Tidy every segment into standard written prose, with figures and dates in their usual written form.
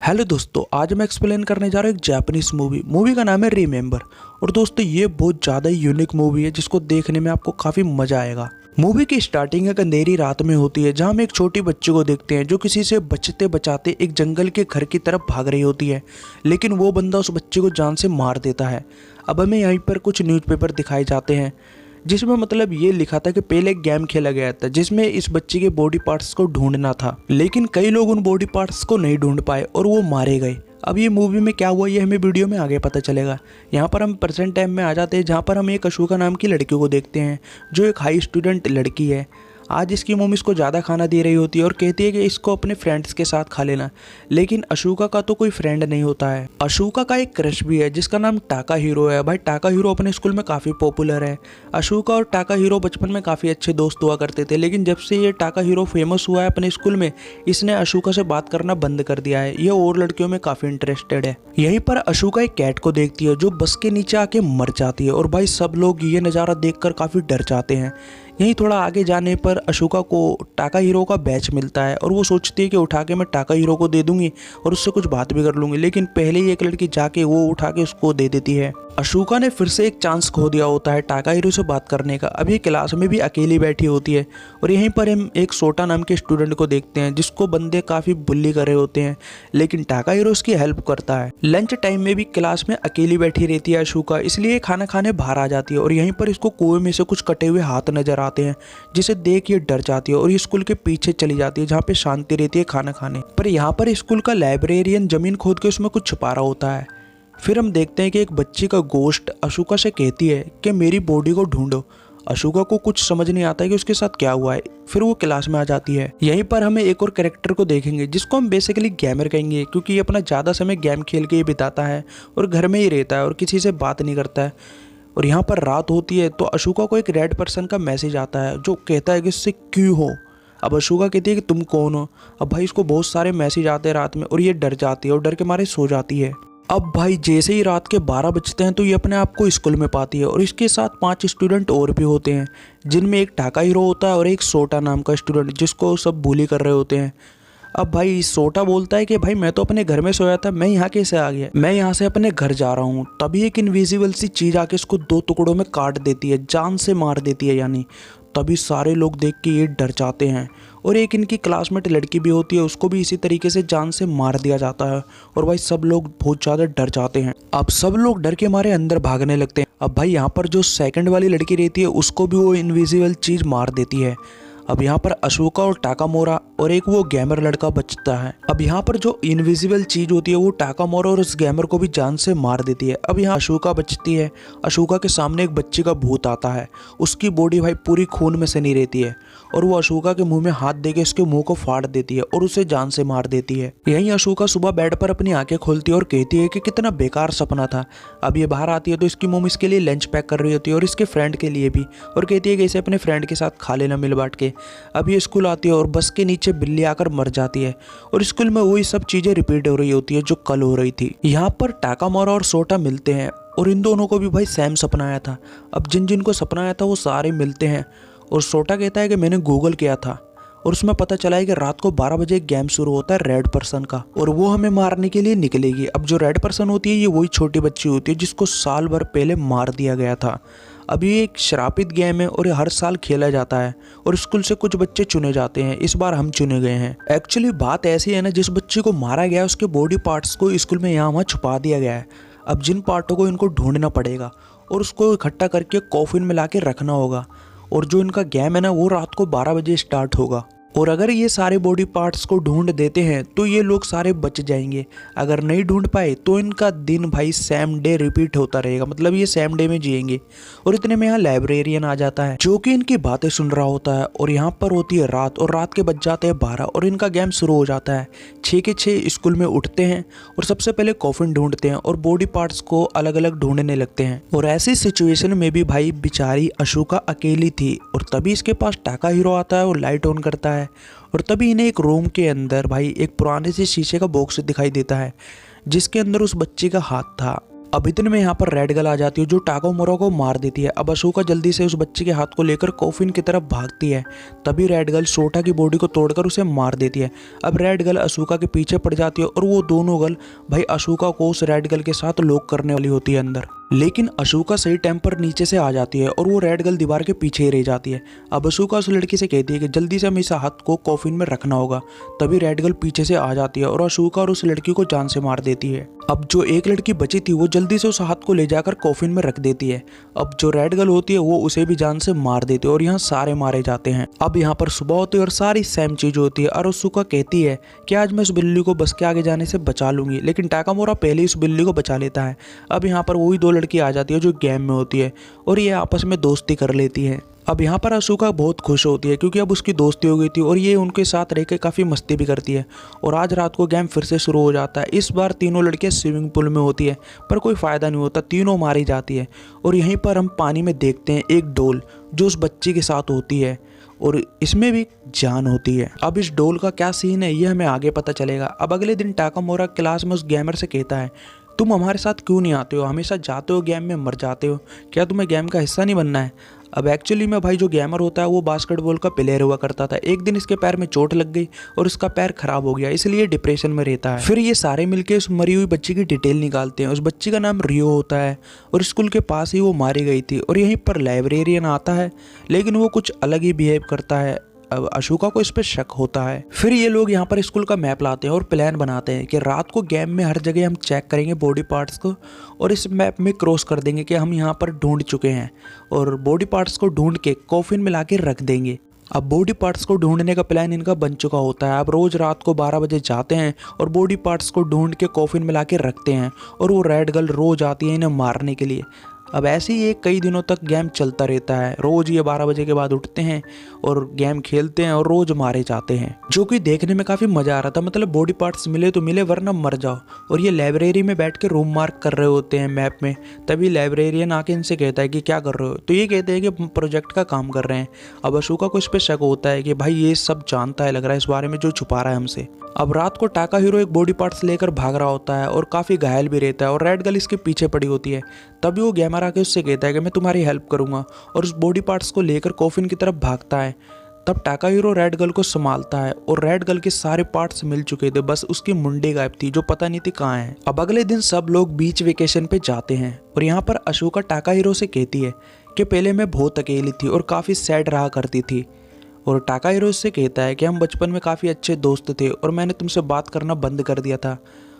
Hello दोस्तों, आज मैं एक्सप्लेन करने जा रहा हूँ एक जापानीज मूवी का नाम है रिमेंबर। और दोस्तों ये बहुत ज़्यादा यूनिक मूवी है जिसको देखने में आपको काफ़ी मज़ा आएगा। मूवी की स्टार्टिंग एक अंधेरी रात में होती है जहाँ हम एक छोटी बच्ची को देखते हैं जो किसी से बचते बचाते एक जंगल के घर की तरफ भाग रही होती है, लेकिन वो बंदा उस बच्ची को जान से मार देता है। अब हमें यहीं पर कुछ न्यूज़पेपर दिखाए जाते हैं जिसमें मतलब ये लिखा था कि पहले एक गेम खेला गया था जिसमें इस बच्ची के बॉडी पार्ट्स को ढूंढना था, लेकिन कई लोग उन बॉडी पार्ट्स को नहीं ढूंढ पाए और वो मारे गए। अब ये मूवी में क्या हुआ ये हमें वीडियो में आगे पता चलेगा। यहाँ पर हम प्रेजेंट टाइम में आ जाते हैं जहाँ पर हम एक अशोका नाम की लड़की को देखते हैं जो एक हाई स्टूडेंट लड़की है। आज इसकी मम्मी इसको ज़्यादा खाना दे रही होती है और कहती है कि इसको अपने फ्रेंड्स के साथ खा लेना, लेकिन अशोका का तो कोई फ्रेंड नहीं होता है। अशोका का एक क्रश भी है जिसका नाम टाका हीरो है। भाई टाका हीरो अपने स्कूल में काफ़ी पॉपुलर है। अशोका और टाका हीरो बचपन में काफ़ी अच्छे दोस्त हुआ करते थे, लेकिन जब से ये टाका हीरो फेमस हुआ है अपने स्कूल में, इसने अशोका से बात करना बंद कर दिया है। ये और लड़कियों में काफ़ी इंटरेस्टेड है। यहीं पर अशोका एक कैट को देखती है जो बस के नीचे आके मर जाती है और भाई सब लोग ये नज़ारा देखकर काफ़ी डर जाते हैं। यहीं थोड़ा आगे जाने पर अशोका को टाका हीरो का बैच मिलता है और वो सोचती है कि उठा के मैं टाका हीरो को दे दूंगी और उससे कुछ बात भी कर लूंगी, लेकिन पहले ही एक लड़की जाके वो उठा के उसको दे देती है। अशोका ने फिर से एक चांस खो दिया होता है टाका हीरो से बात करने का। अभी क्लास में भी अकेली बैठी होती है और यहीं पर हम एक सोटा नाम के स्टूडेंट को देखते हैं जिसको बंदे काफ़ी बुल्ली कर रहे होते हैं, लेकिन टाका हीरो उसकी हेल्प करता है। लंच टाइम में भी क्लास में अकेली बैठी रहती है अशोका, इसलिए खाना खाने बाहर आ जाती है और यहीं पर इसको कुएं में से कुछ कटे हुए हाथ नजर आते हैं जिसे देख ये डर जाती है और ये स्कूल के पीछे चली जाती है जहाँ पे शांति रहती है खाना खाने पर। यहाँ पर स्कूल का लाइब्रेरियन जमीन खोद के उसमें कुछ छुपा रहा होता है। फिर हम देखते हैं कि एक बच्ची का गोश्त अशोका से कहती है कि मेरी बॉडी को ढूंढो। अशोका को कुछ समझ नहीं आता है कि उसके साथ क्या हुआ है। फिर वो क्लास में आ जाती है। यहीं पर हमें एक और कैरेक्टर को देखेंगे जिसको हम बेसिकली गेमर कहेंगे, क्योंकि ये अपना ज़्यादा समय गेम खेल के ही बिताता है और घर में ही रहता है और किसी से बात नहीं करता है। और यहाँ पर रात होती है तो अशोका को एक रेड पर्सन का मैसेज आता है जो कहता है कि इससे क्यों हो। अब अशोका कहती है कि तुम कौन हो। अब भाई इसको बहुत सारे मैसेज आते हैं रात में और ये डर जाती है और डर के मारे सो जाती है। अब भाई जैसे ही रात के 12 बजते हैं तो ये अपने आप को स्कूल में पाती है और इसके साथ 5 स्टूडेंट और भी होते हैं जिनमें एक टाका हीरो होता है और एक सोटा नाम का स्टूडेंट जिसको सब बुली कर रहे होते हैं। अब भाई सोटा बोलता है कि भाई मैं तो अपने घर में सोया था, मैं यहाँ कैसे आ गया, मैं यहाँ से अपने घर जा रहा हूँ। तभी एक इनविजिबल सी चीज़ आके इसको 2 टुकड़ों में काट देती है, जान से मार देती है यानी। तभी सारे लोग देख के ये डर जाते हैं और एक इनकी क्लासमेट लड़की भी होती है, उसको भी इसी तरीके से जान से मार दिया जाता है और भाई सब लोग बहुत ज़्यादा डर जाते हैं। अब सब लोग डर के मारे अंदर भागने लगते हैं। अब भाई यहाँ पर जो सेकंड वाली लड़की रहती है उसको भी वो इनविजिबल चीज़ मार देती है। अब यहाँ पर अशोका और टाकामोरा और एक वो गेमर लड़का बचता है। अब यहाँ पर जो इनविजिबल चीज होती है वो टाकामोरा और उस गेमर को भी जान से मार देती है। अब यहाँ अशोका बचती है। अशोका के सामने एक बच्ची का भूत आता है, उसकी बॉडी भाई पूरी खून में से नहीं रहती है और वो अशोका के मुंह में हाथ देके उसके मुंह को फाड़ देती है और उसे जान से मार देती है। यहीं अशोका सुबह बेड पर अपनी आंखें खोलती है और कहती है कि कितना बेकार सपना था। अब ये बाहर आती है तो इसकी मम्मी इसके लिए लंच पैक कर रही होती है और इसके फ्रेंड के लिए भी, और कहती है कि इसे अपने फ्रेंड के साथ खा लेना मिल बांट के। अब ये स्कूल आती है और बस के नीचे बिल्ली आकर मर जाती है और स्कूल में वही सब चीजें रिपीट हो रही होती है जो कल हो रही थी। यहाँ पर टाकामोरा और सोटा मिलते हैं और इन दोनों को भी भाई सेम सपना आया था। अब जिन जिन को सपना आया था वो सारे मिलते हैं और सोटा कहता है कि मैंने गूगल किया था और उसमें पता चला है कि रात को 12 बजे एक गेम शुरू होता है रेड पर्सन का और वो हमें मारने के लिए निकलेगी। अब जो रेड पर्सन होती है ये वही छोटी बच्ची होती है जिसको साल भर पहले मार दिया गया था। अब ये एक श्रापित गेम है और ये हर साल खेला जाता है और स्कूल से कुछ बच्चे चुने जाते हैं। इस बार हम चुने गए हैं। एक्चुअली बात ऐसी है ना, जिस बच्चे को मारा गया उसके बॉडी पार्ट्स को स्कूल में यहाँ वहाँ छुपा दिया गया है। अब जिन पार्टों को इनको ढूंढना पड़ेगा और उसको इकट्ठा करके कॉफिन में ला के रखना होगा और जो इनका गेम है ना वो रात को 12 बजे स्टार्ट होगा। और अगर ये सारे बॉडी पार्ट्स को ढूंढ देते हैं तो ये लोग सारे बच जाएंगे। अगर नहीं ढूंढ पाए तो इनका दिन भाई सेम डे रिपीट होता रहेगा, मतलब ये सेम डे में जिएंगे। और इतने में यहाँ लाइब्रेरियन आ जाता है जो कि इनकी बातें सुन रहा होता है और यहाँ पर होती है रात और रात के बज जाते हैं 12 और इनका गेम शुरू हो जाता है। 6 के 6 स्कूल में उठते हैं और सबसे पहले कॉफिन ढूंढते हैं और बॉडी पार्ट्स को अलग अलग ढूंढने लगते हैं। और ऐसी सिचुएशन में भी भाई बेचारी अशोका अकेली थी और तभी इसके पास टाका हीरो आता है और लाइट ऑन करता है और तभी इन्हें एक रूम के अंदर भाई एक पुराने से शीशे का बॉक्स दिखाई देता है जिसके अंदर उस बच्ची का हाथ था। अब इतने में यहाँ पर रेड गर्ल आ जाती है जो टाकामुरा को मार देती है। अब अशोका जल्दी से उस बच्चे के हाथ को लेकर कॉफिन की तरफ भागती है, तभी रेड गर्ल सोटा की बॉडी को तोड़कर उसे मार देती है। अब रेड गर्ल अशोका के पीछे पड़ जाती है और वो दोनों गर्ल भाई अशोका को उस रेड गर्ल के साथ लॉक करने वाली होती है अंदर, लेकिन अशोका सही टाइम पर नीचे से आ जाती है और वो रेड गर्ल दीवार के पीछे ही रह जाती है। अब अशोका उस लड़की से कहती है कि जल्दी से हमें इस हाथ को कॉफिन में रखना होगा, तभी रेड गर्ल पीछे से आ जाती है और अशोका और उस लड़की को जान से मार देती है। अब जो एक लड़की बची थी वो जल्दी से उस हाथ को ले जाकर कॉफिन में रख देती है। अब जो रेड गर्ल होती है वो उसे भी जान से मार देती है और यहाँ सारे मारे जाते हैं। अब यहाँ पर सुबह होती है और सारी सेम चीज होती है और अशोका कहती है कि आज मैं उस बिल्ली को बस के आगे जाने से बचा लूंगी, लेकिन टाकामुरा पहले ही उस बिल्ली को बचा लेता है। अब यहाँ पर वही दो लड़की आ जाती है जो गेम में होती है और ये आपस में दोस्ती कर लेती है। अब यहाँ पर अशोका बहुत खुश होती है क्योंकि अब उसकी दोस्ती हो गई थी और ये उनके साथ रह के काफ़ी मस्ती भी करती है। और आज रात को गेम फिर से शुरू हो जाता है। इस बार तीनों लड़कियाँ स्विमिंग पूल में होती है पर कोई फ़ायदा नहीं होता, तीनों मारी जाती है। और यहीं पर हम पानी में देखते हैं एक डोल जो उस बच्ची के साथ होती है और इसमें भी जान होती है। अब इस डोल का क्या सीन है ये हमें आगे पता चलेगा। अब अगले दिन टाकामुरा क्लास में उस गेमर से कहता है, तुम हमारे साथ क्यों नहीं आते हो, हमेशा जाते हो गेम में मर जाते हो, क्या तुम्हें गेम का हिस्सा नहीं बनना है। अब एक्चुअली में भाई जो गेमर होता है वो बास्केटबॉल का प्लेयर हुआ करता था। एक दिन इसके पैर में चोट लग गई और उसका पैर खराब हो गया, इसलिए डिप्रेशन में रहता है। फिर ये सारे मिलके उस मरी हुई बच्ची की डिटेल निकालते हैं। उस बच्ची का नाम रियो होता है और स्कूल के पास ही वो मारी गई थी। और यहीं पर लाइब्रेरियन आता है लेकिन वो कुछ अलग ही बिहेव करता है। अब अशोका को इस पर शक होता है। फिर ये लोग यहाँ पर स्कूल का मैप लाते हैं और प्लान बनाते हैं कि रात को गेम में हर जगह हम चेक करेंगे बॉडी पार्ट्स को और इस मैप में क्रॉस कर देंगे कि हम यहाँ पर ढूंढ चुके हैं और बॉडी पार्ट्स को ढूंढ के कॉफिन में लाके रख देंगे। अब बॉडी पार्ट्स को ढूंढने का प्लान इनका बन चुका होता है। अब रोज रात को 12 बजे जाते हैं और बॉडी पार्ट्स को ढूंढ के कॉफिन में लाके रखते हैं और वो रेड गर्ल रोज आती है इन्हें मारने के लिए। अब ऐसे ही कई दिनों तक गेम चलता रहता है। रोज ये 12 बजे के बाद उठते हैं और गेम खेलते हैं और रोज मारे जाते हैं, जो कि देखने में काफी मजा आ रहा था। मतलब बॉडी पार्ट्स मिले तो मिले वरना मर जाओ। और ये लाइब्रेरी में बैठ के रूम मार्क कर रहे होते हैं मैप में। तभी लाइब्रेरियन आके इनसे कहता है कि क्या कर रहे हो, तो ये कहते हैं कि प्रोजेक्ट का काम कर रहे हैं। अब अशोका को इस पर शक होता है कि भाई ये सब जानता है लग रहा है इस बारे में जो छुपा रहा है हमसे। अब रात को टाका हीरो एक बॉडी पार्ट्स लेकर भाग रहा होता है और काफ़ी घायल भी रहता है और रेड गर्ल इसके पीछे पड़ी होती है। तभी वो गेमर आके उससे कहता है कि मैं तुम्हारी हेल्प करूंगा और उस बॉडी पार्ट्स को लेकर कॉफिन की तरफ भागता है। तब टाका हीरो रेड गर्ल को संभालता है और रेड गर्ल के सारे पार्ट्स मिल चुके थे, बस उसकी मुंडी गायब थी जो पता नहीं थी कहाँ है। अब अगले दिन सब लोग बीच वेकेशन पे जाते हैं और यहाँ पर अशोका टाका हीरो से कहती है कि पहले मैं बहुत अकेली थी और काफ़ी सैड रहा करती थी। और टाका हीरो से कहता है कि हम बचपन में काफ़ी अच्छे दोस्त थे और मैंने तुमसे बात करना बंद कर दिया था,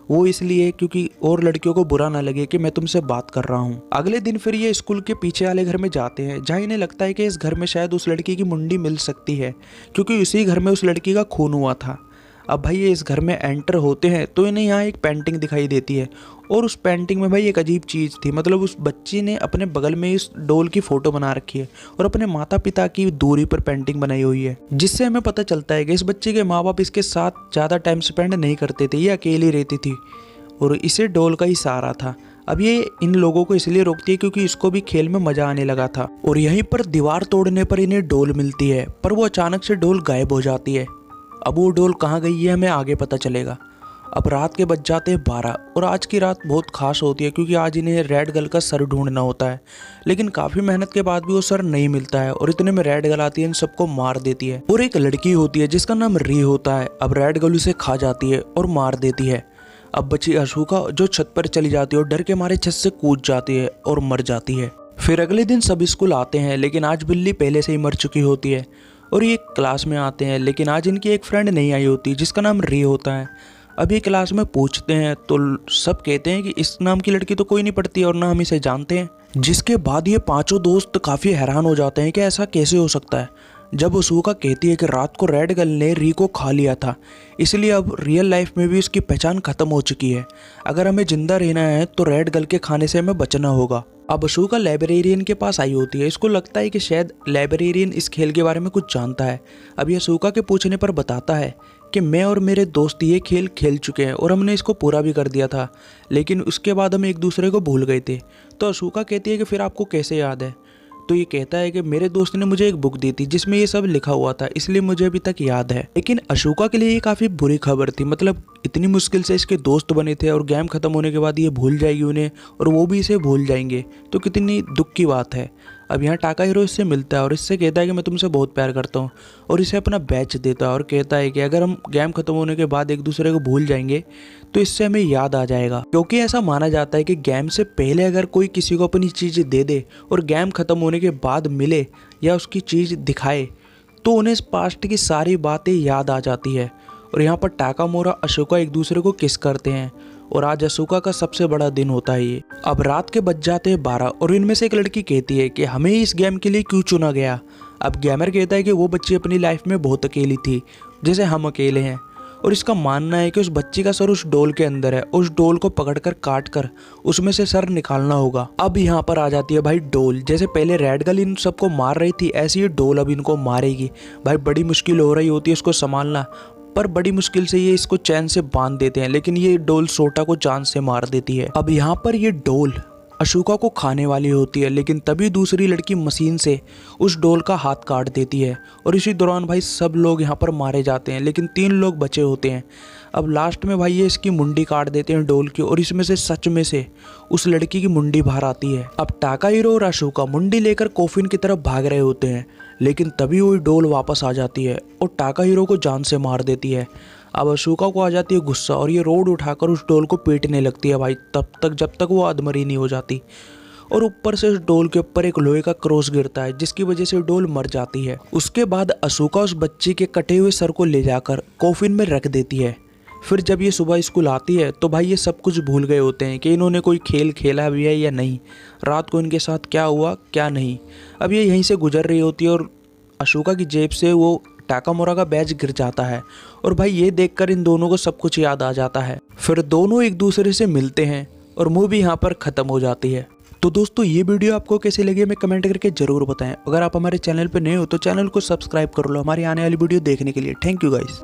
वो इसलिए क्योंकि और लड़कियों को बुरा ना लगे कि मैं तुमसे बात कर रहा हूँ। अगले दिन फिर ये स्कूल के पीछे वाले घर में जाते हैं जहाँ इन्हें लगता है कि इस घर में शायद उस लड़की की मुंडी मिल सकती है क्योंकि उसी घर में उस लड़की का खून हुआ था। अब भाई ये इस घर में एंटर होते हैं तो इन्हें यहाँ एक पेंटिंग दिखाई देती है और उस पेंटिंग में भाई एक अजीब चीज़ थी। मतलब उस बच्ची ने अपने बगल में इस डॉल की फ़ोटो बना रखी है और अपने माता पिता की दूरी पर पेंटिंग बनाई हुई है, जिससे हमें पता चलता है कि इस बच्चे के माँ बाप इसके साथ ज़्यादा टाइम स्पेंड नहीं करते थे, ये अकेली रहती थी और इसे डॉल का ही सहारा था। अब ये इन लोगों को इसलिए रोकती है क्योंकि इसको भी खेल में मजा आने लगा था। और यहीं पर दीवार तोड़ने पर इन्हें डॉल मिलती है पर वो अचानक से डॉल गायब हो जाती है। अब वो डॉल कहाँ गई है हमें आगे पता चलेगा। अब रात के बज जाते हैं 12 और आज की रात बहुत खास होती है क्योंकि आज इन्हें रेड गर्ल का सर ढूंढना होता है, लेकिन काफ़ी मेहनत के बाद भी वो सर नहीं मिलता है और इतने में रेड गर्ल आती है, इन सबको मार देती है। और एक लड़की होती है जिसका नाम री होता है। अब रेड गर्ल उसे खा जाती है और मार देती है। अब बची अशोका जो छत पर चली जाती है और डर के मारे छत से कूद जाती है और मर जाती है। फिर अगले दिन सब स्कूल आते हैं लेकिन आज बिल्ली पहले से ही मर चुकी होती है और ये क्लास में आते हैं, लेकिन आज इनकी एक फ्रेंड नहीं आई होती जिसका नाम री होता है। अभी क्लास में पूछते हैं तो सब कहते हैं कि इस नाम की लड़की तो कोई नहीं पढ़ती और ना हम इसे जानते हैं। जिसके बाद ये पांचों दोस्त काफ़ी हैरान हो जाते हैं कि ऐसा कैसे हो सकता है। जब अशोका कहती है कि रात को रेड गर्ल ने री को खा लिया था, इसलिए अब रियल लाइफ में भी उसकी पहचान खत्म हो चुकी है। अगर हमें जिंदा रहना है तो रेड गर्ल के खाने से हमें बचना होगा। अब अशोका लाइब्रेरियन के पास आई होती है। इसको लगता है कि शायद लाइब्रेरियन इस खेल के बारे में कुछ जानता है। अब ये अशोका के पूछने पर बताता है कि मैं और मेरे दोस्त ये खेल खेल चुके हैं और हमने इसको पूरा भी कर दिया था, लेकिन उसके बाद हम एक दूसरे को भूल गए थे। तो अशोका कहती है कि फिर आपको कैसे याद है। तो ये कहता है कि मेरे दोस्त ने मुझे एक बुक दी थी जिसमें ये सब लिखा हुआ था, इसलिए मुझे अभी तक याद है। लेकिन अशोका के लिए ये काफ़ी बुरी खबर थी, मतलब इतनी मुश्किल से इसके दोस्त बने थे और गेम खत्म होने के बाद ये भूल जाएगी उन्हें और वो भी इसे भूल जाएंगे, तो कितनी दुख की बात है। अब यहाँ टाकाहीरो इससे मिलता है और इससे कहता है कि मैं तुमसे बहुत प्यार करता हूँ और इसे अपना बैच देता है और कहता है कि अगर हम गेम खत्म होने के बाद एक दूसरे को भूल जाएंगे तो इससे हमें याद आ जाएगा, क्योंकि ऐसा माना जाता है कि गेम से पहले अगर कोई किसी को अपनी चीज़ दे दे और गेम खत्म होने के बाद मिले या उसकी चीज़ दिखाए तो उन्हें पास्ट की सारी बातें याद आ जाती है। और यहाँ पर टाकामोरा अशोका एक दूसरे को किस करते हैं और आज अशोका का सबसे बड़ा दिन होता है ये। अब रात के बज जाते हैं 12 और इनमें से एक लड़की कहती है कि हमें इस गेम के लिए क्यों चुना गया। अब गेमर कहता है कि वो बच्ची अपनी लाइफ में बहुत अकेली थी जैसे हम अकेले हैं, और इसका मानना है कि उस बच्ची का सर उस डोल के अंदर है, उस डोल को पकड़कर काट कर उसमें से सर निकालना होगा। अब यहाँ पर आ जाती है भाई डोल। जैसे पहले रेड गर्ल इन सबको मार रही थी, ऐसी ही डोल अब इनको मारेगी। भाई बड़ी मुश्किल हो रही होती है इसको संभालना, पर बड़ी मुश्किल से ये इसको चैन से बांध देते हैं, लेकिन ये डोल सोटा को जान से मार देती है। अब यहाँ पर ये डोल अशोका को खाने वाली होती है, लेकिन तभी दूसरी लड़की मशीन से उस डोल का हाथ काट देती है और इसी दौरान भाई सब लोग यहाँ पर मारे जाते हैं, लेकिन 3 लोग बचे होते हैं। अब लास्ट में भाई ये इसकी मुंडी काट देते हैं डोल की और इसमें से सच में से उस लड़की की मुंडी बाहर आती है। अब टाकाहीरो और अशोका मुंडी लेकर कोफिन की तरफ भाग रहे होते हैं, लेकिन तभी वही डोल वापस आ जाती है और टाकाहीरो को जान से मार देती है। अब अशोका को आ जाती है गुस्सा और ये रोड उठाकर उस डोल को पीटने लगती है भाई, तब तक जब तक वो अधमरी नहीं हो जाती। और ऊपर से उस डोल के ऊपर एक लोहे का क्रॉस गिरता है जिसकी वजह से डोल मर जाती है। उसके बाद अशोका उस बच्ची के कटे हुए सर को ले जाकर कोफिन में रख देती है। फिर जब ये सुबह स्कूल आती है तो भाई ये सब कुछ भूल गए होते हैं कि इन्होंने कोई खेल खेला भी है या नहीं, रात को इनके साथ क्या हुआ क्या नहीं। अब ये यहीं से गुजर रही होती है और अशोका की जेब से वो टाकामोरा का बैज गिर जाता है और भाई ये देखकर इन दोनों को सब कुछ याद आ जाता है। फिर दोनों एक दूसरे से मिलते हैं और मूवी यहाँ पर ख़त्म हो जाती है। तो दोस्तों ये वीडियो आपको कैसी लगी हमें कमेंट करके ज़रूर बताएं। अगर आप हमारे चैनल पर नए हो तो चैनल को सब्सक्राइब कर लो हमारी आने वाली वीडियो देखने के लिए। Thank you guys.